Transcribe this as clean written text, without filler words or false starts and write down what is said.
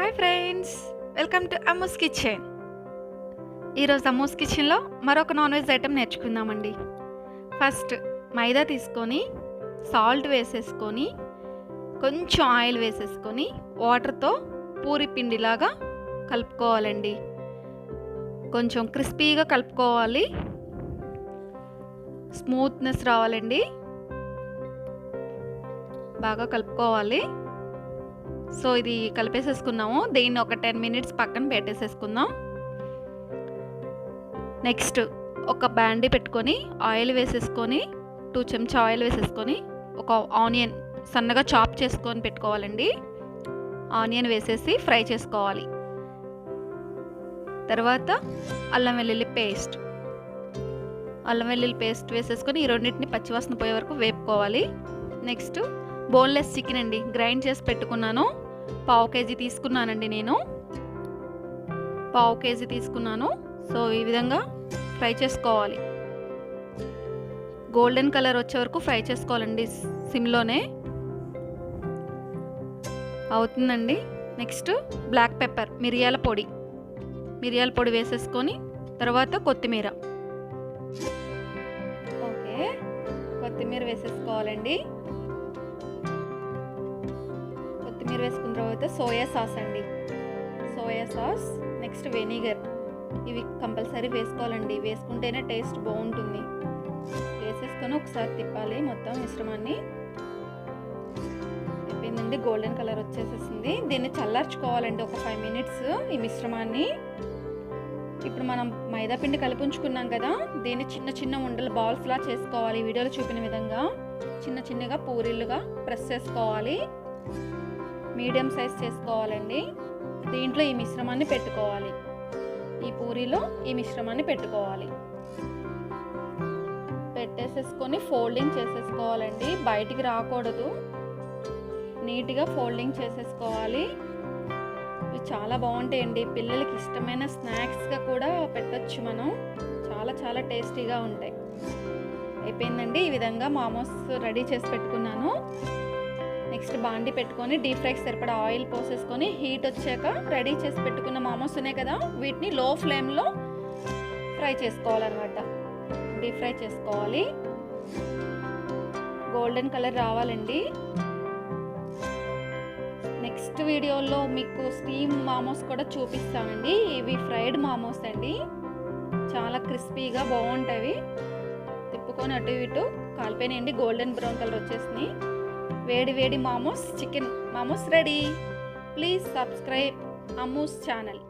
Hi friends, welcome to Ammu's kitchen. ఈరోజు అమ్మూస్ కిచెన్లో మరొక నాన్ వెజ్ ఐటెం నేర్చుకుందామండి. ఫస్ట్ మైదా తీసుకొని సాల్ట్ వేసేసుకొని కొంచెం ఆయిల్ వేసేసుకొని వాటర్తో పూరి పిండిలాగా కలుపుకోవాలండి. కొంచెం క్రిస్పీగా కలుపుకోవాలి, స్మూత్నెస్ రావాలండి, బాగా కలుపుకోవాలి. సో ఇది కలిపేసేసుకున్నాము. దీన్ని ఒక 10 మినిట్స్ పక్కన పెట్టేసేసుకుందాం. నెక్స్ట్ ఒక బాండీ పెట్టుకొని ఆయిల్ వేసేసుకొని 2 చెంచా ఆయిల్ వేసేసుకొని ఒక ఆనియన్ సన్నగా చాప్ చేసుకొని పెట్టుకోవాలండి. ఆనియన్ వేసేసి ఫ్రై చేసుకోవాలి. తర్వాత అల్లం వెల్లుల్లి పేస్ట్ వేసేసుకొని ఈ రెండింటిని పచ్చివాసన పోయే వరకు వేపుకోవాలి. నెక్స్ట్ బోన్లెస్ చికెన్ అండి, గ్రైండ్ చేసి పెట్టుకున్నాను. పావు కేజీ తీసుకున్నాను. సో ఈ విధంగా ఫ్రై చేసుకోవాలి. గోల్డెన్ కలర్ వచ్చే వరకు ఫ్రై చేసుకోవాలండి, సిమ్లోనే అవుతుందండి. నెక్స్ట్ బ్లాక్ పెప్పర్, మిరియాల పొడి వేసేసుకొని తర్వాత కొత్తిమీర వేసేసుకోవాలండి. కొత్తిమీర వేసుకున్న తర్వాత సోయా సాస్, నెక్స్ట్ వెనిగర్, ఇవి కంపల్సరీ వేసుకోవాలండి. వేసుకుంటేనే టేస్ట్ బాగుంటుంది. వేసేసుకొని ఒకసారి తిప్పాలి మొత్తం మిశ్రమాన్ని. అయిపోయిందండి, గోల్డెన్ కలర్ వచ్చేసేసింది. దీన్ని చల్లార్చుకోవాలండి ఒక 5 మినిట్స్ ఈ మిశ్రమాన్ని. ఇప్పుడు మనం మైదా పిండి కలిపి ఉంచుకున్నాం కదా, దీన్ని చిన్న చిన్న ఉండలు బాల్స్లా చేసుకోవాలి. వీడియోలో చూపిన విధంగా చిన్న చిన్నగా పూరీలుగా ప్రెస్ చేసుకోవాలి. మీడియం సైజ్ చేసుకోవాలండి. దీంట్లో ఈ మిశ్రమాన్ని పెట్టుకోవాలి. ఈ పూరీలో ఈ మిశ్రమాన్ని పెట్టుకోవాలి. పెట్టేసేసుకొని ఫోల్డింగ్ చేసేసుకోవాలండి, బయటికి రాకూడదు. నీట్గా ఫోల్డింగ్ చేసేసుకోవాలి. ఇవి చాలా బాగుంటాయండి, పిల్లలకి ఇష్టమైన స్నాక్స్గా కూడా పెట్టచ్చు మనం. చాలా చాలా టేస్టీగా ఉంటాయి. అయిపోయిందండి, ఈ విధంగా మామోస్ రెడీ చేసి పెట్టుకున్నాను. నెక్స్ట్ బాండి పెట్టుకొని డీప్ ఫ్రైకి సరిపడా ఆయిల్ పోసేసుకొని హీట్ వచ్చాక రెడీ చేసి పెట్టుకున్న మామోస్ ఉన్నాయి కదా, వీటిని లో ఫ్లేమ్లో ఫ్రై చేసుకోవాలన్నమాట. డీప్ ఫ్రై చేసుకోవాలి. గోల్డెన్ కలర్ రావాలండి. నెక్స్ట్ వీడియోలో మీకు స్టీమ్ మామోస్ కూడా చూపిస్తానండి. ఇవి ఫ్రైడ్ మామోస్ అండి, చాలా క్రిస్పీగా బాగుంటాయి. తిప్పుకొని అటు ఇటు కాలిపోయినాయండి, గోల్డెన్ బ్రౌన్ కలర్ వచ్చేసినాయి. వేడి momos, chicken momos ready. Please subscribe Ammu's channel.